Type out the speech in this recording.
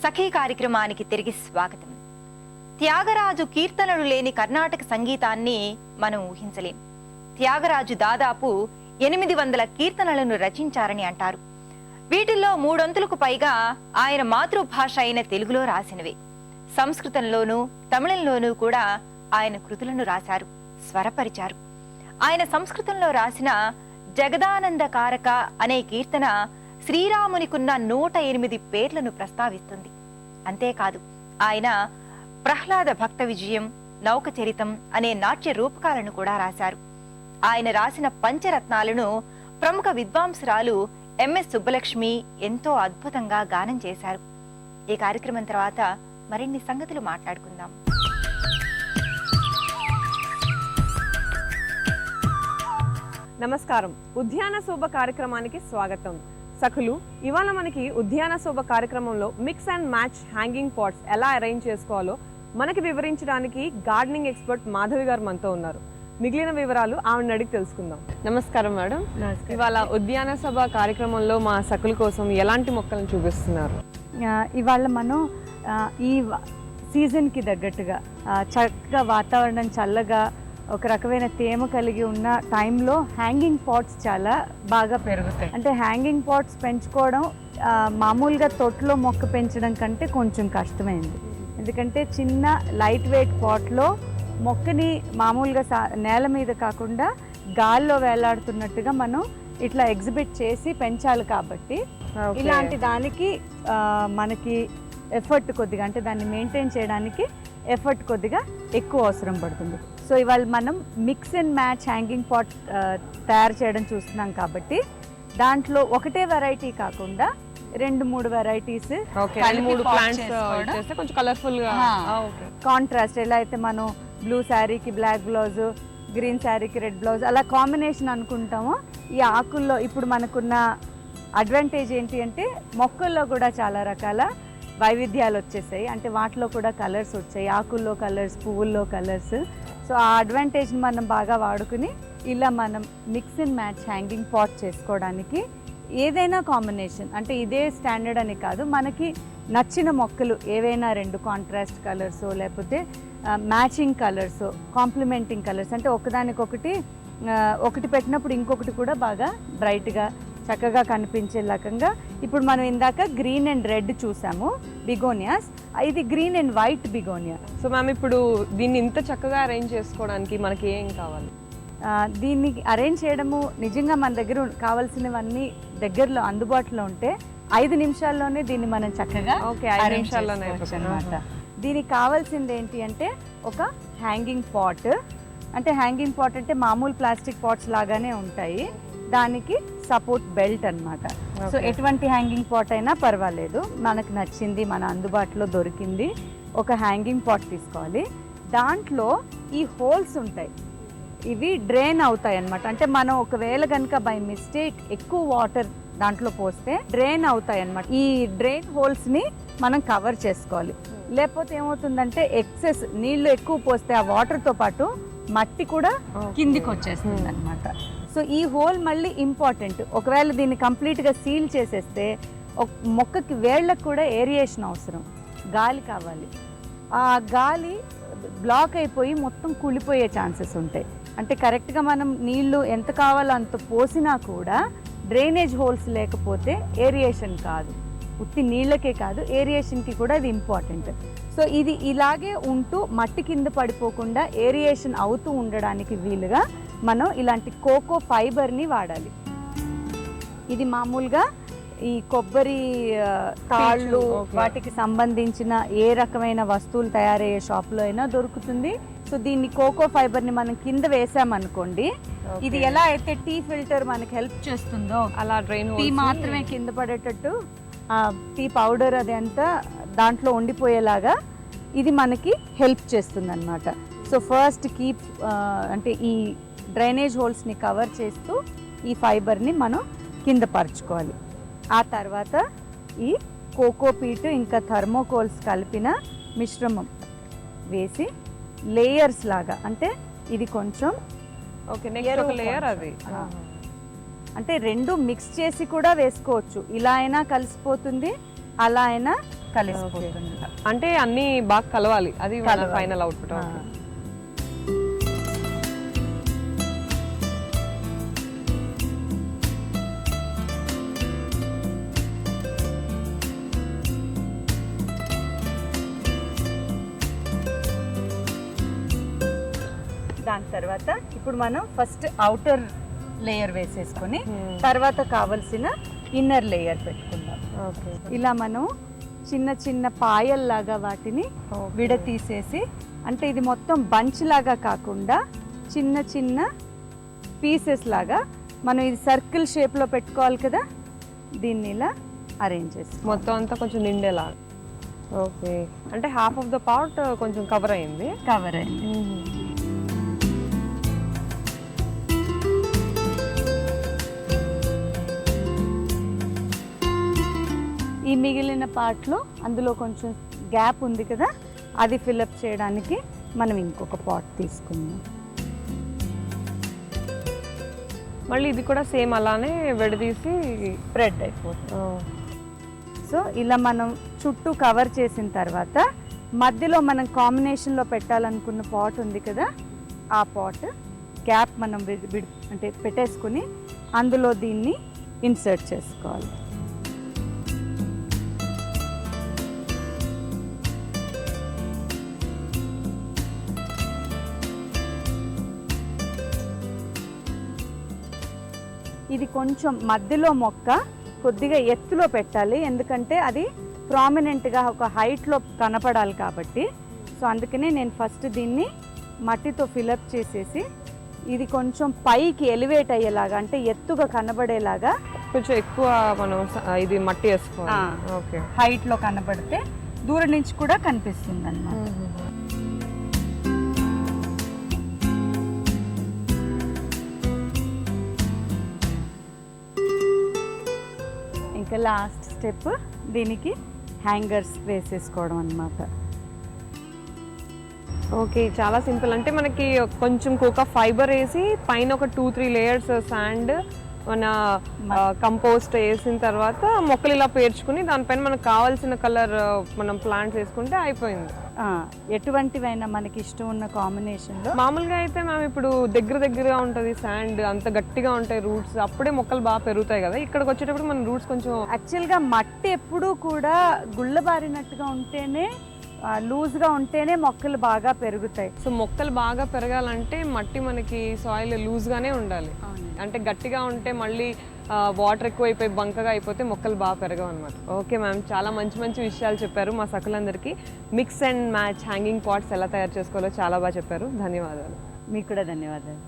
సఖీ కార్యక్రమానికి తిరిగి స్వాగతం. త్యాగరాజు కీర్తనలు లేని కర్ణాటక సంగీతాన్ని మనం ఊహించలేం. త్యాగరాజు దాదాపు 800 కీర్తనలను రచించారని అంటారు. వీటిల్లో 300కు పైగా ఆయన మాతృభాష అయిన తెలుగులో రాసినవే. సంస్కృతంలోనూ తమిళంలోనూ కూడా ఆయన కృతులను రాశారు, స్వరపరిచారు. ఆయన సంస్కృతంలో రాసిన జగదానందకారక అనే కీర్తన శ్రీరామునికున్న 108 పేర్లను ప్రస్తావిస్తుంది. అంతేకాదు, ఆయన ప్రహ్లాద భక్త విజయం, నౌక చరితం అనే నాట్య రూపకాలను కూడా రాశారు. ఆయన రాసిన పంచరత్నాలను ప్రముఖ విద్వాంసురాలు ఎంఎస్ సుబ్బలక్ష్మి ఎంతో అద్భుతంగా గానం చేశారు. ఈ కార్యక్రమం తర్వాత మరిన్ని సంగతులు మాట్లాడుకుందాం. నమస్కారం. ఉద్యాన శోభ కార్యక్రమానికి స్వాగతం. సఖులు, ఇవాళ మనకి ఉద్యాన శోభ కార్యక్రమంలో mix and match hanging pots ఎలా అరేంజ్ చేసుకోవాలో మనకి వివరించడానికి గార్డెనింగ్ ఎక్స్పర్ట్ మాధవి గారు మనతో ఉన్నారు. మిగిలిన వివరాలు ఆవిడని అడిగి తెలుసుకుందాం. నమస్కారం మేడం. ఇవాళ ఉద్యాన సభ కార్యక్రమంలో మా సఖుల కోసం ఎలాంటి మొక్కలను చూపిస్తున్నారు? ఇవాళ మనం ఈ సీజన్కి తగ్గట్టుగా చక్కగా వాతావరణం చల్లగా ఒక రకమైన తేమ కలిగి ఉన్న టైంలో హ్యాంగింగ్ పాట్స్ చాలా బాగా పెరుగుతాయి. అంటే హ్యాంగింగ్ పాట్స్ పెంచుకోవడం మామూలుగా తొట్లో మొక్క పెంచడం కంటే కొంచెం కష్టమైంది. ఎందుకంటే చిన్న లైట్ వెయిట్ పాట్లో మొక్కని మామూలుగా నేల మీద కాకుండా గాల్లో వేలాడుతున్నట్టుగా మనం ఇట్లా ఎగ్జిబిట్ చేసి పెంచాలి. కాబట్టి ఇలాంటి దానికి మనకి ఎఫర్ట్ కొద్దిగా, అంటే దాన్ని మెయింటైన్ చేయడానికి ఎఫర్ట్ కొద్దిగా ఎక్కువ అవసరం పడుతుంది. సో ఇవాళ మనం mix and match hanging pot తయారు చేయడం చూస్తున్నాం. కాబట్టి దాంట్లో ఒకటే వెరైటీ కాకుండా 2-3 వెరైటీస్ కాంట్రాస్ట్, ఎలా అయితే మనం బ్లూ శారీకి బ్లాక్ బ్లౌజ్, గ్రీన్ శారీకి రెడ్ బ్లౌజ్ అలా కాంబినేషన్ అనుకుంటామో, ఈ ఆకుల్లో ఇప్పుడు మనకున్న అడ్వాంటేజ్ ఏంటి అంటే మొక్కల్లో కూడా చాలా రకాల వైవిధ్యాలు వచ్చేసాయి. అంటే వాటిలో కూడా కలర్స్ వచ్చాయి, ఆకుల్లో కలర్స్, పువ్వుల్లో కలర్స్. సో ఆ అడ్వాంటేజ్ని మనం బాగా వాడుకుని ఇలా మనం mix and match hanging pot చేసుకోవడానికి ఏదైనా కాంబినేషన్, అంటే ఇదే స్టాండర్డ్ అని కాదు, మనకి నచ్చిన మొక్కలు ఏవైనా 2 కాంట్రాస్ట్ కలర్స్ లేకపోతే మ్యాచింగ్ కలర్స్, కాంప్లిమెంటింగ్ కలర్స్, అంటే ఒకదానికొకటి ఒకటి పెట్టినప్పుడు ఇంకొకటి కూడా బాగా బ్రైట్గా చక్కగా కనిపించే రకంగా. ఇప్పుడు మనం ఇందాక గ్రీన్ అండ్ రెడ్ చూసాము బిగోనియాస్, ఇది green and white begonia. So ma'am, ఇప్పుడు దీన్ని ఇంత చక్కగా అరేంజ్ చేసుకోవడానికి మనకి ఏం కావాలి? దీన్ని అరేంజ్ చేయడము నిజంగా మన దగ్గర కావాల్సినవన్నీ దగ్గరలో అందుబాటులో ఉంటే 5 నిమిషాల్లోనే దీన్ని మనం చక్కగా 5 నిమిషాల్లోనే అన్నమాట. దీనికి కావాల్సింది ఏంటి అంటే ఒక హ్యాంగింగ్ పాట్. అంటే హ్యాంగింగ్ పాట్ అంటే మామూలు ప్లాస్టిక్ పాట్స్ లాగానే ఉంటాయి, దానికి సపోర్ట్ బెల్ట్ అన్నమాట. సో ఎటువంటి హ్యాంగింగ్ పాట్ అయినా పర్వాలేదు, మనకు నచ్చింది, మన అందుబాటులో దొరికింది ఒక హ్యాంగింగ్ పాట్ తీసుకోవాలి. దాంట్లో ఈ హోల్స్ ఉంటాయి, ఇవి డ్రైన్ అవుతాయి అన్నమాట. అంటే మనం ఒకవేళ కనుక బై మిస్టేక్ ఎక్కువ వాటర్ దాంట్లో పోస్తే డ్రైన్ అవుతాయి అన్నమాట. ఈ డ్రైన్ హోల్స్ని మనం కవర్ చేసుకోవాలి. లేకపోతే ఏమవుతుందంటే ఎక్సెస్ నీళ్లు ఎక్కువ పోస్తే ఆ వాటర్తో పాటు మట్టి కూడా కిందికి వచ్చేస్తుంది అన్నమాట. సో ఈ హోల్ మళ్ళీ ఇంపార్టెంట్. ఒకవేళ దీన్ని కంప్లీట్గా సీల్ చేసేస్తే మొక్కకి వేళ్ళకు కూడా ఏరియేషన్ అవసరం, గాలి కావాలి. ఆ గాలి బ్లాక్ అయిపోయి మొత్తం కుళ్ళిపోయే ఛాన్సెస్ ఉంటాయి. అంటే కరెక్ట్గా మనం నీళ్లు ఎంత కావాలో అంత పోసినా కూడా డ్రైనేజ్ హోల్స్ లేకపోతే ఏరియేషన్ కాదు. ఉత్తి నీళ్ళకే కాదు, ఏరియేషన్కి కూడా ఇది ఇంపార్టెంట్. సో ఇది ఇలాగే ఉంటూ మట్టి కింద పడిపోకుండా ఏరియేషన్ అవుతూ ఉండడానికి వీలుగా మనం ఇలాంటి కోకో ఫైబర్ని వాడాలి. ఇది మామూలుగా ఈ కొబ్బరి తాళ్ళు వాటికి సంబంధించిన ఏ రకమైన వస్తువులు తయారయ్యే షాప్లో అయినా దొరుకుతుంది. సో దీన్ని కోకో ఫైబర్ని మనం కింద వేసామనుకోండి, ఇది ఎలా అయితే టీ ఫిల్టర్ మనకి హెల్ప్ చేస్తుందో అలా డ్రైన్ టీ మాత్రమే కింద పడేటట్టు టీ పౌడర్ అదంతా దాంట్లో ఉండిపోయేలాగా ఇది మనకి హెల్ప్ చేస్తుంది అన్నమాట. సో ఫస్ట్ కీప్ అంటే ఈ డ్రైనేజ్ హోల్స్ని కవర్ చేస్తూ ఈ ఫైబర్ని మనం కింద పరుచుకోవాలి. ఆ తర్వాత ఈ కోకోపీట్ ఇంకా థర్మోకోల్స్ కలిపిన మిశ్రమం వేసి లేయర్స్ లాగా, అంటే ఇది కొంచెం లేయర్, అది అంటే 2 మిక్స్ చేసి కూడా వేసుకోవచ్చు. ఇలా అయినా కలిసిపోతుంది, అలా అయినా కలిసిపోతుంది. అంటే అన్ని బాగా కలవాలి, అది ఫైనల్ అవుట్పుట్. దాని తర్వాత ఇప్పుడు మనం ఫస్ట్ అవుటర్ లేయర్ వేసేసుకొని తర్వాత కావలసిన ఇన్నర్ లేయర్ పెట్టుకుందాం. ఇలా మనం చిన్న చిన్న పాయల్లాగా వాటిని విడతీసేసి, అంటే ఇది మొత్తం బంచ్ లాగా కాకుండా చిన్న చిన్న పీసెస్ లాగా మనం ఇది సర్కిల్ షేప్లో పెట్టుకోవాలి కదా, దీన్ని ఇలా అరేంజ్ చేసి మొత్తం అంతా కొంచెం నిండేలా. ఓకే, అంటే హాఫ్ ఆఫ్ ద పార్ట్ కొంచెం కవర్ అయింది. ఈ మిగిలిన పార్ట్లో అందులో కొంచెం గ్యాప్ ఉంది కదా, అది ఫిల్అప్ చేయడానికి మనం ఇంకొక పాట్ తీసుకుందాం. మళ్ళీ ఇది కూడా సేమ్ అలానే విడదీసి స్ప్రెడ్ అయిపోతుంది. సో ఇలా మనం చుట్టూ కవర్ చేసిన తర్వాత మధ్యలో మనం కాంబినేషన్లో పెట్టాలనుకున్న పాట్ ఉంది కదా, ఆ పాట్ గ్యాప్ మనం అంటే పెట్టేసుకుని అందులో దీన్ని ఇన్సర్ట్ చేసుకోవాలి. ఇది కొంచెం మధ్యలో మొక్క కొద్దిగా ఎత్తులో పెట్టాలి, ఎందుకంటే అది ప్రామినెంట్గా ఒక హైట్లో కనపడాలి కాబట్టి. సో అందుకనే నేను ఫస్ట్ దీన్ని మట్టితో ఫిలప్ చేసేసి ఇది కొంచెం పైకి ఎలివేట్ అయ్యేలాగా, అంటే ఎత్తుగా కనబడేలాగా కొంచెం ఎక్కువ మనం ఇది మట్టి వేసుకోవాలి. ఓకే, హైట్లో కనబడితే దూరం నుంచి కూడా కనిపిస్తుంది అన్నమాట. ఇంకా లాస్ట్ స్టెప్ దీనికి హ్యాంగర్స్ వేసేసుకోవడం అన్నమాట. ఓకే, చాలా సింపుల్. అంటే మనకి కొంచెం కోకా ఫైబర్ వేసి పైన ఒక 2-3 లేయర్స్ శాండ్, మన కంపోస్ట్ వేసిన తర్వాత మొక్కలు ఇలా పేర్చుకుని దానిపైన మనకు కావాల్సిన కలర్ మనం ప్లాంట్స్ వేసుకుంటే అయిపోయింది. ఎటువంటివైనా మనకి ఇష్టం ఉన్న కాంబినేషన్లో. మామూలుగా అయితే మేము ఇప్పుడు దగ్గరగా ఉంటుంది శాండ్, అంత గట్టిగా ఉంటాయి రూట్స్, అప్పుడే మొక్కలు బాగా పెరుగుతాయి కదా. ఇక్కడికి వచ్చేటప్పుడు మన రూట్స్ కొంచెం యాక్చువల్గా మట్టి ఎప్పుడూ కూడా గుళ్ళబారినట్టుగా ఉంటేనే, లూజ్గా ఉంటేనే మొక్కలు బాగా పెరుగుతాయి. సో మొక్కలు బాగా పెరగాలంటే మట్టి మనకి సాయిల్ లూజ్గానే ఉండాలి. అంటే గట్టిగా ఉంటే మళ్ళీ వాటర్ ఎక్కువైపోయి బంకగా అయిపోతే మొక్కలు బాగా పెరగవు అనమాట. ఓకే మ్యామ్, చాలా మంచి మంచి విషయాలు చెప్పారు మా సకులందరికీ. Mix and match hanging pots ఎలా తయారు చేసుకోవాలో చాలా బాగా చెప్పారు. ధన్యవాదాలు. మీకు కూడా ధన్యవాదాలు.